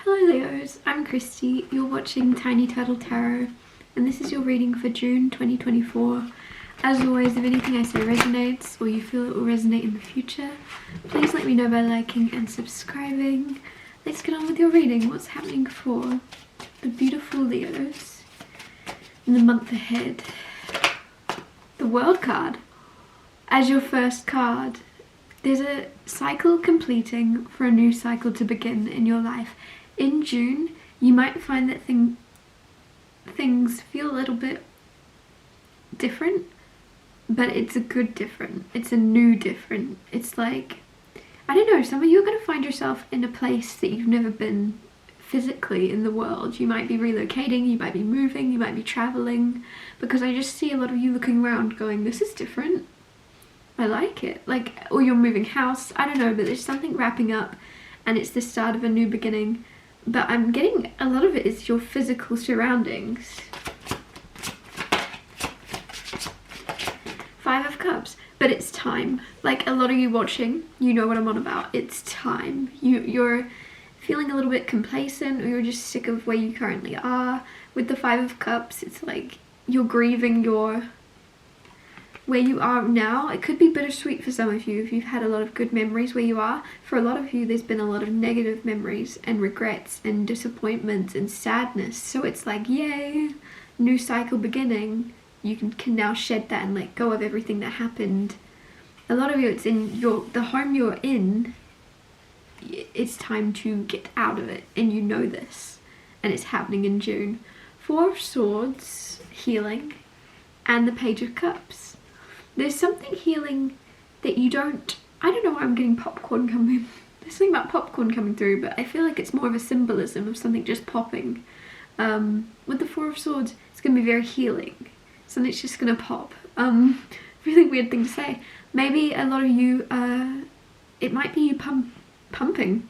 Hello Leos, I'm Christy, you're watching Tiny Turtle Tarot, and this is your reading for June 2024. As always, if anything I say resonates, or you feel it will resonate in the future, please let me know by liking and subscribing. Let's get on with your reading. What's happening for the beautiful Leos in the month ahead? The World card as your first card. There's a cycle completing for a new cycle to begin in your life. In June, you might find that things feel a little bit different, but it's a good different. It's a new different. It's like, I don't know, some of you are going to find yourself in a place that you've never been physically in the world. You might be relocating, you might be moving, you might be traveling, because I just see a lot of you looking around going, this is different. I like it. Like, or you're moving house, I don't know, but there's something wrapping up and it's the start of a new beginning. But I'm getting a lot of it is your physical surroundings. Five of Cups, but it's time. Like, a lot of you watching, you know what I'm on about. It's time. You're feeling a little bit complacent, or you're just sick of where you currently are. With the Five of Cups, it's like you're grieving where you are now. It could be bittersweet for some of you if you've had a lot of good memories where you are. For a lot of you, there's been a lot of negative memories and regrets and disappointments and sadness. So it's like, yay, new cycle beginning. You can now shed that and let go of everything that happened. A lot of you, it's in the home you're in. It's time to get out of it, and you know this, and it's happening in June. Four of Swords, healing, and the Page of Cups. There's something healing that you don't, I don't know why I'm getting popcorn coming. There's something about popcorn coming through, but I feel like it's more of a symbolism of something just popping. With the Four of Swords, it's going to be very healing. Something's just going to pop. Really weird thing to say. Maybe a lot of you, it might be you popping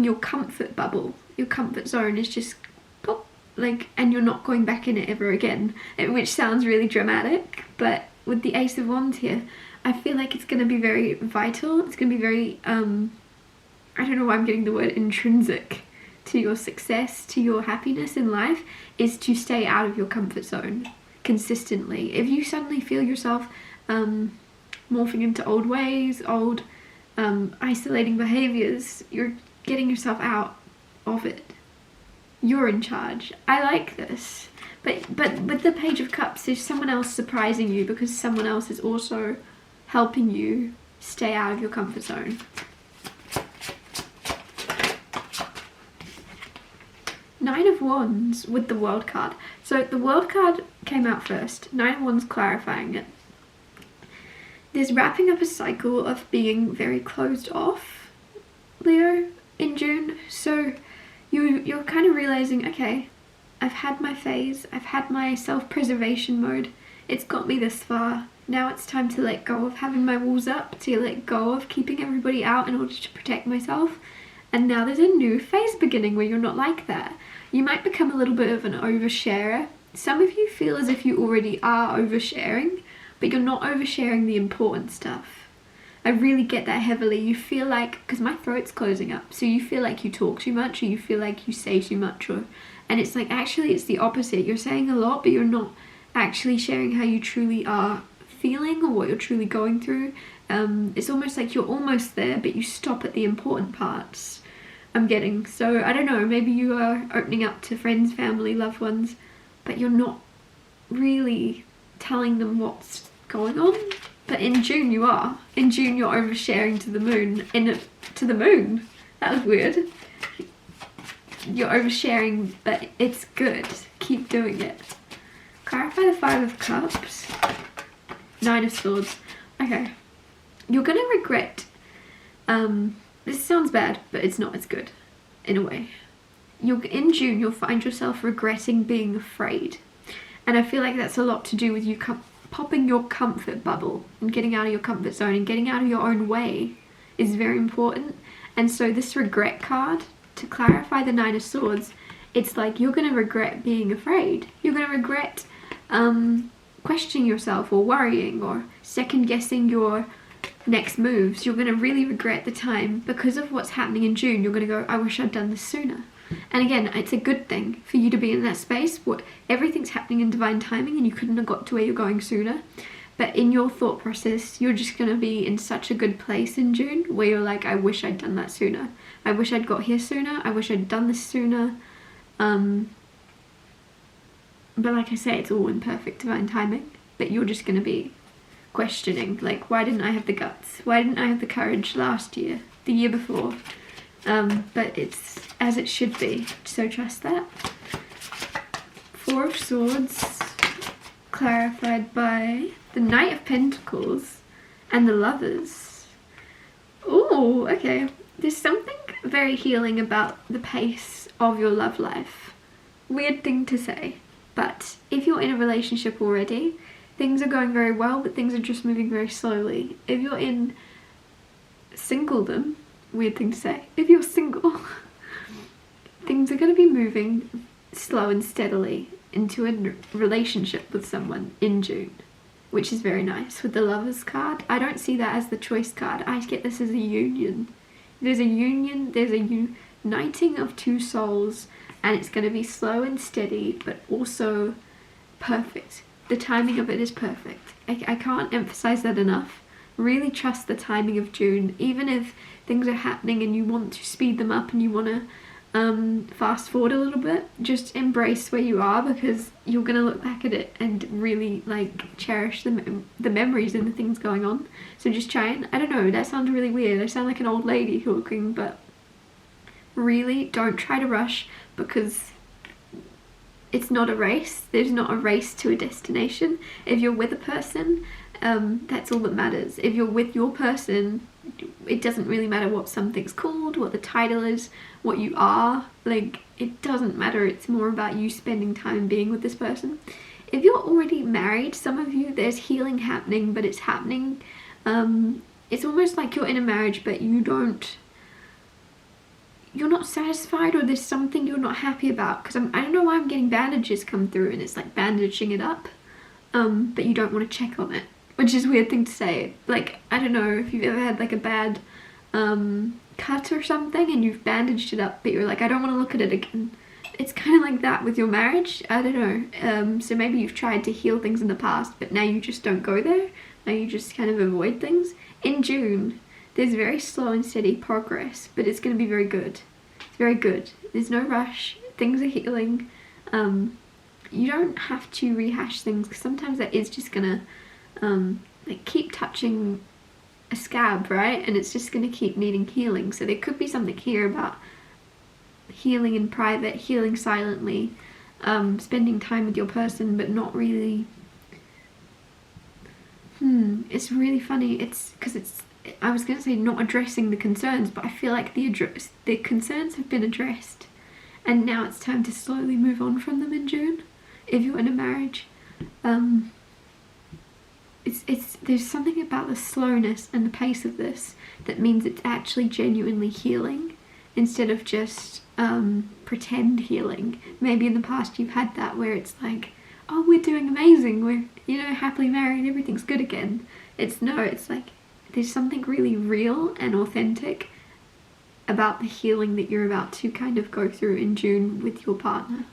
your comfort bubble. Your comfort zone is just pop, like, and you're not going back in it ever again. Which sounds really dramatic, but with the Ace of Wands here, I feel like it's going to be very vital. It's going to be very, I don't know why I'm getting the word intrinsic to your success, to your happiness in life, is to stay out of your comfort zone consistently. If you suddenly feel yourself morphing into old ways, old isolating behaviors, you're getting yourself out of it. You're in charge. I like this. But with the Page of Cups, there's someone else surprising you because someone else is also helping you stay out of your comfort zone. Nine of Wands with the World card. So the World card came out first. Nine of Wands clarifying it. There's wrapping up a cycle of being very closed off, Leo, in June. So you're kind of realizing, okay, I've had my phase, I've had my self-preservation mode, it's got me this far. Now it's time to let go of having my walls up, to let go of keeping everybody out in order to protect myself. And now there's a new phase beginning where you're not like that. You might become a little bit of an oversharer. Some of you feel as if you already are oversharing, but you're not oversharing the important stuff. I really get that heavily. You feel like, because my throat's closing up, so you feel like you talk too much, or you feel like you say too much, and it's like, actually it's the opposite. You're saying a lot, but you're not actually sharing how you truly are feeling or what you're truly going through. It's almost like you're almost there, but you stop at the important parts, I'm getting. So I don't know, maybe you are opening up to friends, family, loved ones, but you're not really telling them what's going on. But in June you are. In June you're oversharing to the moon. To the moon? That was weird. You're oversharing, but it's good. Keep doing it. Clarify the Five of Cups. Nine of Swords. Okay. You're gonna regret, this sounds bad, but it's not, it's good, in a way. In June, you'll find yourself regretting being afraid. And I feel like that's a lot to do with you popping your comfort bubble and getting out of your comfort zone and getting out of your own way is very important. And so this regret card, to clarify the Nine of Swords, it's like you're going to regret being afraid. You're going to regret questioning yourself or worrying or second guessing your next moves. You're going to really regret the time because of what's happening in June. You're going to go, I wish I'd done this sooner. And again, it's a good thing for you to be in that space. Everything's happening in divine timing and you couldn't have got to where you're going sooner. But in your thought process, you're just going to be in such a good place in June where you're like, I wish I'd done that sooner. I wish I'd got here sooner. I wish I'd done this sooner. But like I say, it's all in perfect divine timing. But you're just going to be questioning, like, why didn't I have the guts? Why didn't I have the courage last year, the year before? But it's as it should be, so trust that. Four of Swords, clarified by the Knight of Pentacles and the Lovers. Oh, okay. There's something very healing about the pace of your love life. Weird thing to say, but if you're in a relationship already, things are going very well, but things are just moving very slowly. If you're in singledom, weird thing to say, if you're single, things are going to be moving slow and steadily into a relationship with someone in June, which is very nice. With the Lovers card, I don't see that as the Choice card. I get this as a union. There's a union, there's a uniting of two souls, and it's going to be slow and steady, but also perfect. The timing of it is perfect. I can't emphasize that enough. Really trust the timing of June, even if things are happening and you want to speed them up and you want to fast forward a little bit. Just embrace where you are, because you're going to look back at it and really like cherish the memories and the things going on. So just try and, I don't know, that sounds really weird. I sound like an old lady talking, but really don't try to rush, because it's not a race. There's not a race to a destination. If you're with a person, that's all that matters. If you're with your person, it doesn't really matter what something's called, what the title is, what you are. Like, it doesn't matter. It's more about you spending time being with this person. If you're already married, some of you, there's healing happening, but it's happening, it's almost like you're in a marriage, but you're not satisfied, or there's something you're not happy about. Because I don't know why I'm getting bandages come through, and it's like bandaging it up, but you don't want to check on it, which is a weird thing to say. Like, I don't know if you've ever had like a bad cut or something and you've bandaged it up, but you're like, I don't want to look at it again. It's kind of like that with your marriage. I don't know. So maybe you've tried to heal things in the past, but now you just don't go there. Now you just kind of avoid things. In June, there's very slow and steady progress, but it's going to be very good. It's very good. There's no rush. Things are healing. You don't have to rehash things, because sometimes that is just going to like keep touching a scab, right? And it's just going to keep needing healing. So there could be something here about healing in private, healing silently, spending time with your person, but not really. It's really funny. It's because I was going to say not addressing the concerns, but I feel like the concerns have been addressed, and now it's time to slowly move on from them in June. If you're in a marriage, there's something about the slowness and the pace of this that means it's actually genuinely healing, instead of just pretend healing. Maybe in the past you've had that where it's like, oh, we're doing amazing, we're, you know, happily married, everything's good again. It's like there's something really real and authentic about the healing that you're about to kind of go through in June with your partner.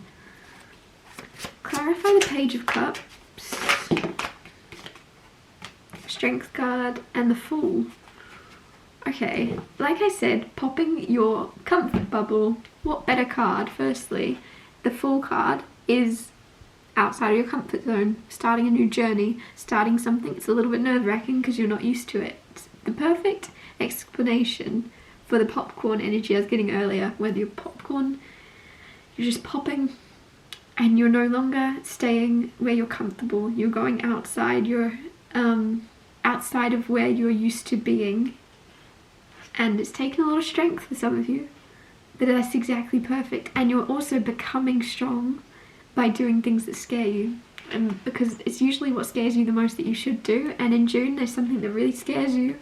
Clarify the Page of Cups, Strength card, and the Fool. Okay, like I said, popping your comfort bubble. What better card? Firstly, the Fool card is outside of your comfort zone, starting a new journey, starting something. It's a little bit nerve-wracking because you're not used to it. It's the perfect explanation for the popcorn energy I was getting earlier, whether you're popcorn, you're just popping, and you're no longer staying where you're comfortable. You're going outside. You're outside of where you're used to being, and it's taken a lot of strength for some of you, but that's exactly perfect. And you're also becoming strong by doing things that scare you, and because it's usually what scares you the most that you should do. And in June there's something that really scares you,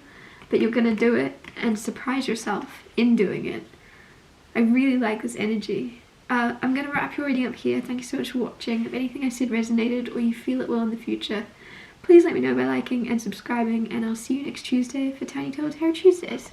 but you're gonna do it and surprise yourself in doing it. I really like this energy. I'm gonna wrap your reading up here. Thank you so much for watching. If anything I said resonated or you feel it will in the future, please let me know by liking and subscribing, and I'll see you next Tuesday for Tiny Tale Tarot Tuesdays.